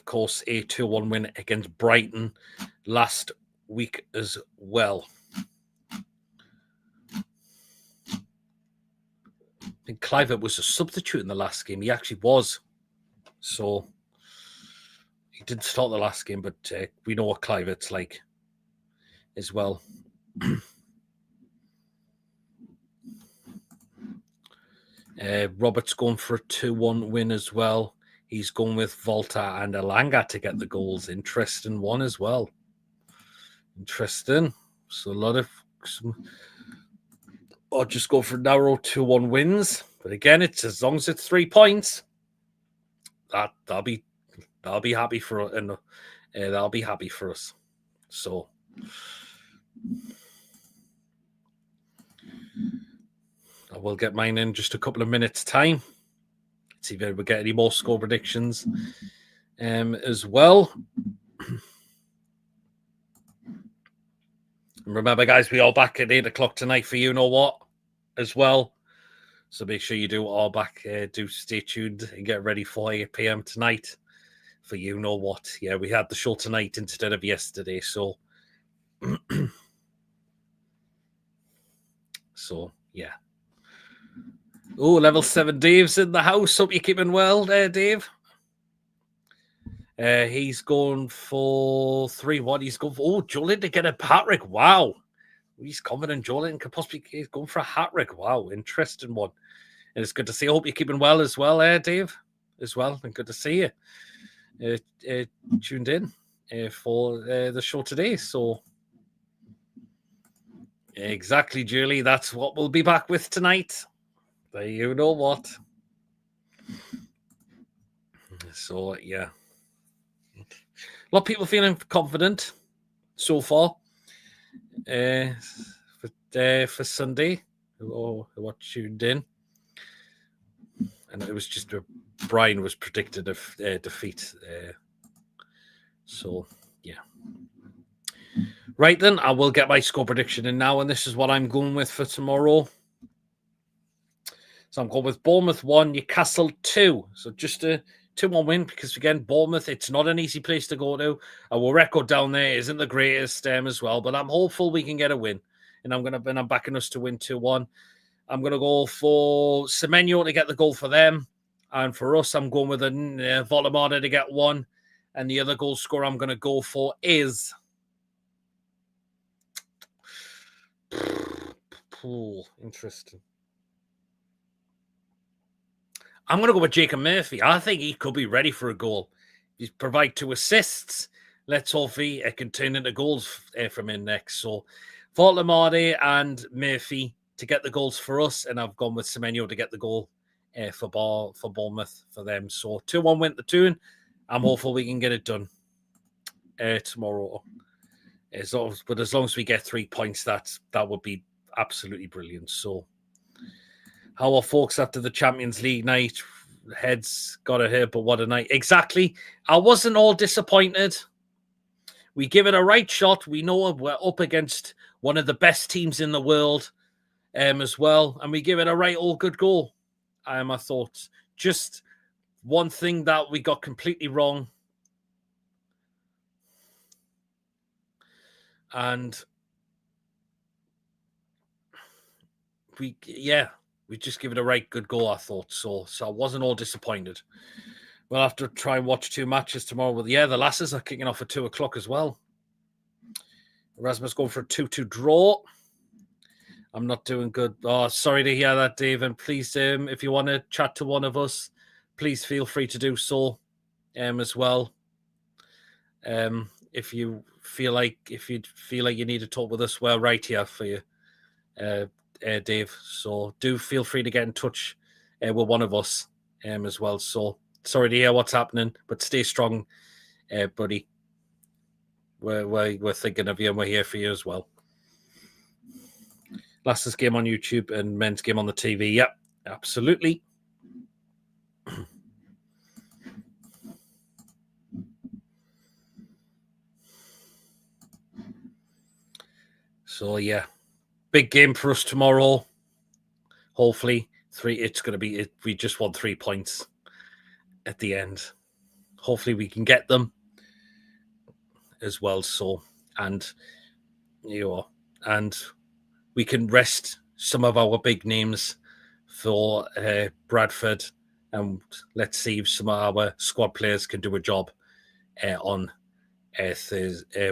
A: course, a 2-1 win against Brighton last week as well. I think Clivert was a substitute in the last game. He actually was. So he didn't start the last game, but we know what Clivert's like as well. Robert's going for a 2-1 win as well. He's going with Volta and Elanga to get the goals. Interesting one as well. Interesting. So a lot of or just go for narrow 2-1 wins. But again, it's as long as it's 3 points. That'll be happy for and that'll be happy for us. So I will get mine in just a couple of minutes' time. Let's see if we get any more score predictions as well. And remember, guys, we are back at 8 o'clock tonight for You Know What as well. So make sure you do all back. Do stay tuned and get ready for 8 p.m. tonight for You Know What. Yeah, we had the show tonight instead of yesterday. So, yeah. Oh, level 7 Dave's in the house. Hope you're keeping well there, Dave. He's going for 3-1. He's going for Joelin to get a hat-trick. Wow. He's confident Joelin could possibly he's going for a hat-trick. Wow, interesting one. And it's good to see. I hope you're keeping well as well, Dave, as well, and good to see you tuned in for the show today. So, exactly, Julie, that's what we'll be back with tonight. But you know what? So, yeah. A lot of people feeling confident so far for Sunday who are tuned in. And it was just Brian was predicted a defeat. So, yeah. Right then, I will get my score prediction in now, and this is what I'm going with for tomorrow. So I'm going with Bournemouth 1, Newcastle 2. So just a 2-1 win, because again, Bournemouth, it's not an easy place to go to. Our record down there isn't the greatest as well, but I'm hopeful we can get a win. And I'm backing us to win 2-1. I'm going to go for Semenyo to get the goal for them. And for us, I'm going with a Volamada to get 1. And the other goal scorer I'm going to go for is... interesting. I'm going to go with Jacob Murphy. I think he could be ready for a goal. He's provide 2 assists. Let's hope he can turn into goals from him next. So, Volamada and Murphy to get the goals for us, and I've gone with Semenyo to get the goal for Bournemouth for them. So 2-1 win to Toon. I'm hopeful we can get it done tomorrow. But as long as we get 3 points, that would be absolutely brilliant. So, how are folks after the Champions League night? Heads got to hurt, but what a night. Exactly. I wasn't all disappointed. We give it a right shot. We know we're up against one of the best teams in the world as well. And we give it a right all good goal. I thought just one thing that we got completely wrong. And we just give it a right good goal, I thought. So I wasn't all disappointed. We'll have to try and watch 2 matches tomorrow. But yeah, the lasses are kicking off at 2 o'clock as well. Erasmus going for a 2-2 draw. I'm not doing good. Oh, sorry to hear that, Dave. And please, if you want to chat to one of us, please feel free to do so as well. If you feel like you need to talk with us, we're right here for you, Dave. So do feel free to get in touch with one of us as well. So sorry to hear what's happening, but stay strong, buddy. We're thinking of you, and we're here for you as well. Lastest game on YouTube and men's game on the TV. Yep, absolutely. So yeah, big game for us tomorrow. Hopefully, 3. It's going to be. We just want 3 points at the end. Hopefully, we can get them as well. So, and we can rest some of our big names for Bradford, and let's see if some of our squad players can do a job on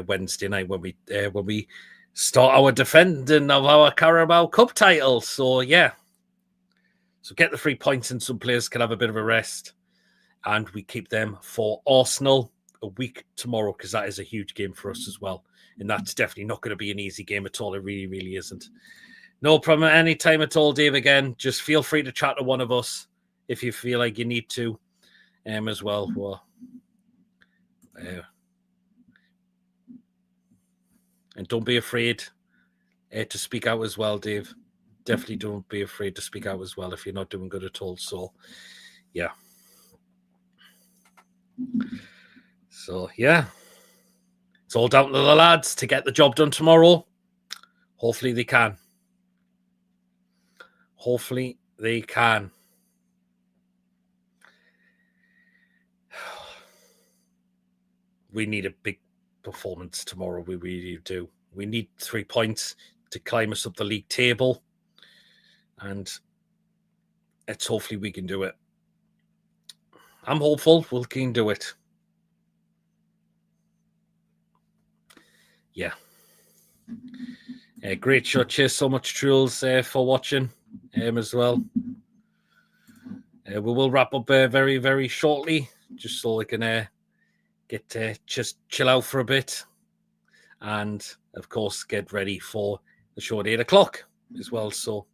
A: Wednesday night when we start our defending of our Carabao Cup title. So yeah, so get the 3 points, and some players can have a bit of a rest, and we keep them for Arsenal a week tomorrow, because that is a huge game for us as well. And that's definitely not going to be an easy game at all. It really, really isn't. No problem at any time at all, Dave. Again, just feel free to chat to one of us if you feel like you need to as well. And don't be afraid to speak out as well, Dave. Definitely don't be afraid to speak out as well if you're not doing good at all. So, yeah. So, yeah. It's all down to the lads to get the job done tomorrow. Hopefully they can. Hopefully they can. We need a big performance tomorrow. We really do. We need 3 points to climb us up the league table. And hopefully we can do it. I'm hopeful we can do it. Yeah. Great shot. Cheers so much, Truls, for watching as well. We will wrap up very, very shortly, just so we can get just chill out for a bit, and of course get ready for the show at 8 o'clock as well. So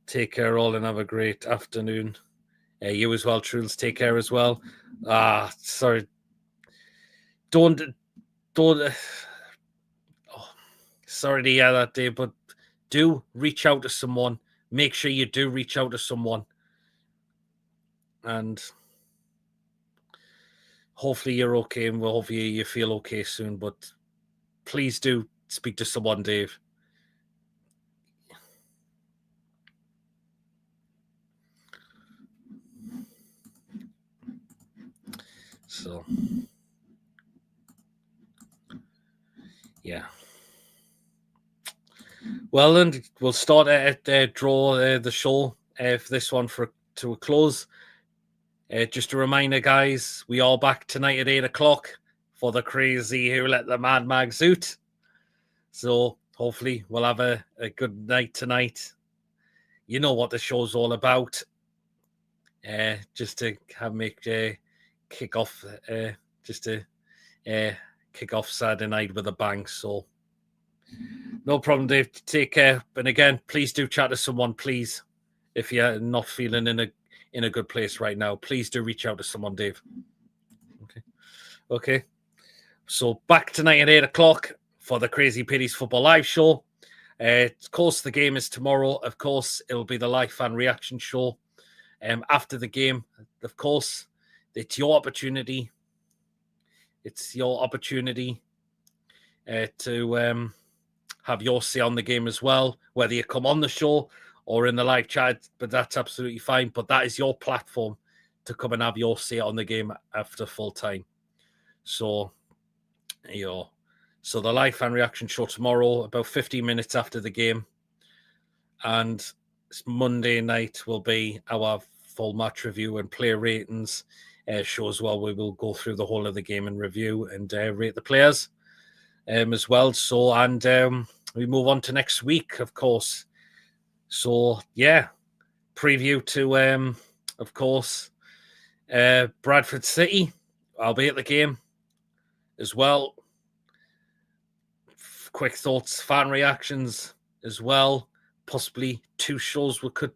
A: take care all and have a great afternoon. You as well, Truls. Take care as well. Sorry. Don't. Sorry to hear that, Dave, but do reach out to someone. Make sure you do reach out to someone. And hopefully you're okay, and hopefully you feel okay soon. But please do speak to someone, Dave. So, yeah. Well, then we'll start at draw the show for this one to a close. Just a reminder, guys, we are back tonight at 8 o'clock for the crazy Who Let the Mad Mags Out. So hopefully we'll have a good night tonight. You know what the show's all about. Just to kick off, kick off Saturday night with a bang. So no problem, Dave. Take care. And again, please do chat to someone, please. If you're not feeling in a good place right now, please do reach out to someone, Dave. Okay. So back tonight at 8 o'clock for the Crazy Pitties Football Live show. Of course, the game is tomorrow. Of course, it'll be the live fan reaction show. After the game, of course, it's your opportunity. It's your opportunity to have your say on the game as well, whether you come on the show or in the live chat, but that's absolutely fine. But that is your platform to come and have your say on the game after full time. So, so the live fan reaction show tomorrow, about 15 minutes after the game. And Monday night will be our full match review and player ratings show as well. We will go through the whole of the game and review and rate the players as well. So, and we move on to next week, of course. So, yeah, preview to, of course, Bradford City. I'll be at the game as well. Quick thoughts, fan reactions as well. Possibly 2 shows we could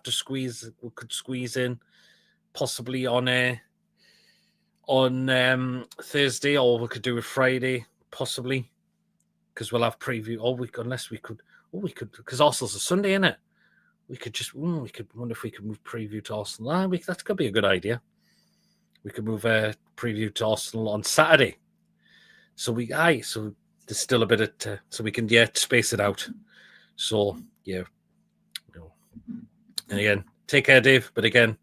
A: squeeze in, possibly on Thursday, or we could do it Friday, possibly, because we'll have preview all week, unless we could, because Arsenal's a Sunday, innit? We could just, we could wonder if we could move preview to Arsenal. That could be a good idea. We could move a preview to Arsenal on Saturday. So so there's still a bit of, so we can, space it out. So, yeah. And again, take care, Dave. But again,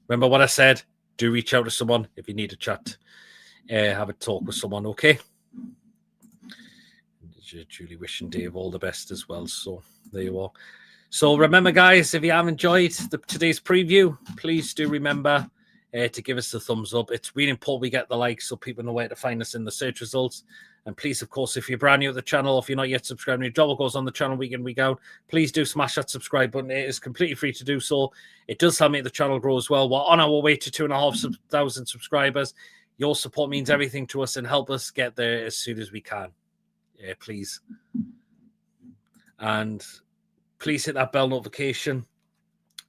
A: remember what I said. Do reach out to someone if you need a chat. Have a talk with someone, okay? Julie wishing Dave all the best as well. So there you are. So remember, guys, if you have enjoyed today's preview, please do remember to give us a thumbs up. It's really important we get the likes so people know where to find us in the search results. And please, of course, if you're brand new to the channel, if you're not yet subscribed, your job goes on the channel week in, week out, please do smash that subscribe button. It is completely free to do so. It does help make the channel grow as well. We're on our way to 2,500 subscribers. Your support means everything to us and help us get there as soon as we can. Please. And please hit that bell notification.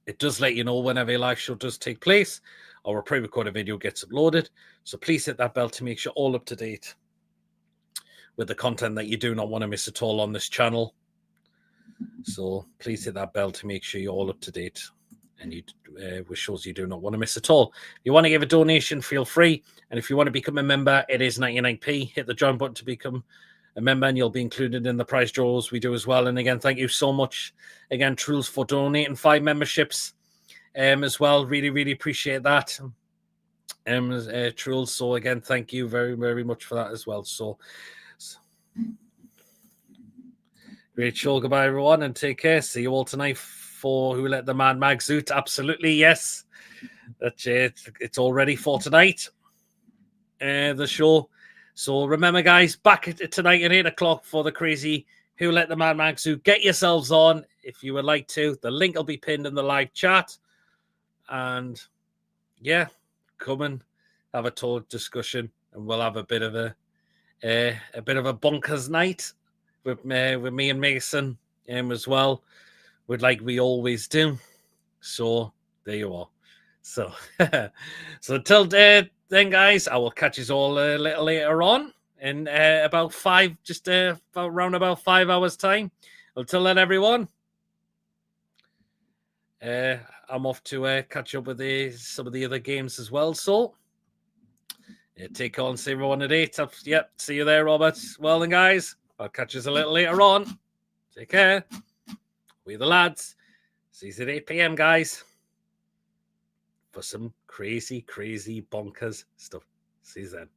A: It does let you know whenever a live show does take place or a pre-recorded video gets uploaded. So please hit that bell to make sure all up to date with the content that you do not want to miss at all on this channel. So please hit that bell to make sure you're all up to date and you with shows you do not want to miss at all. If you want to give a donation, feel free. And if you want to become a member, it is 99p. Hit the join button to become a member and you'll be included in the prize draws we do as well. And again, thank you so much again, Truls, for donating 5 memberships as well. Really, really appreciate that. Truls. So again, thank you very, very much for that as well. So great show. Goodbye, everyone, and take care. See you all tonight for Who Let the Mad Mags Out. Absolutely, yes. That's it. It's all ready for tonight. The show. So remember, guys, back tonight at 8 o'clock for the crazy Who Let the Mad Mags Out. Get yourselves on. if you would like to. The link will be pinned in the live chat. And yeah, come and have a talk discussion, and we'll have a bit of a bonkers night with me and Mason as well, like we always do. So there you are. So so until then, guys, I will catch you all a little later on in about 5 hours time. Until then, everyone, I'm off to catch up with some of the other games as well. So take on, see everyone at 8. Yep, see you there, Robert. Well then, guys, I'll catch you a little later on. Take care. We the lads. See you at 8 p.m, guys, for some crazy, bonkers stuff. See you then.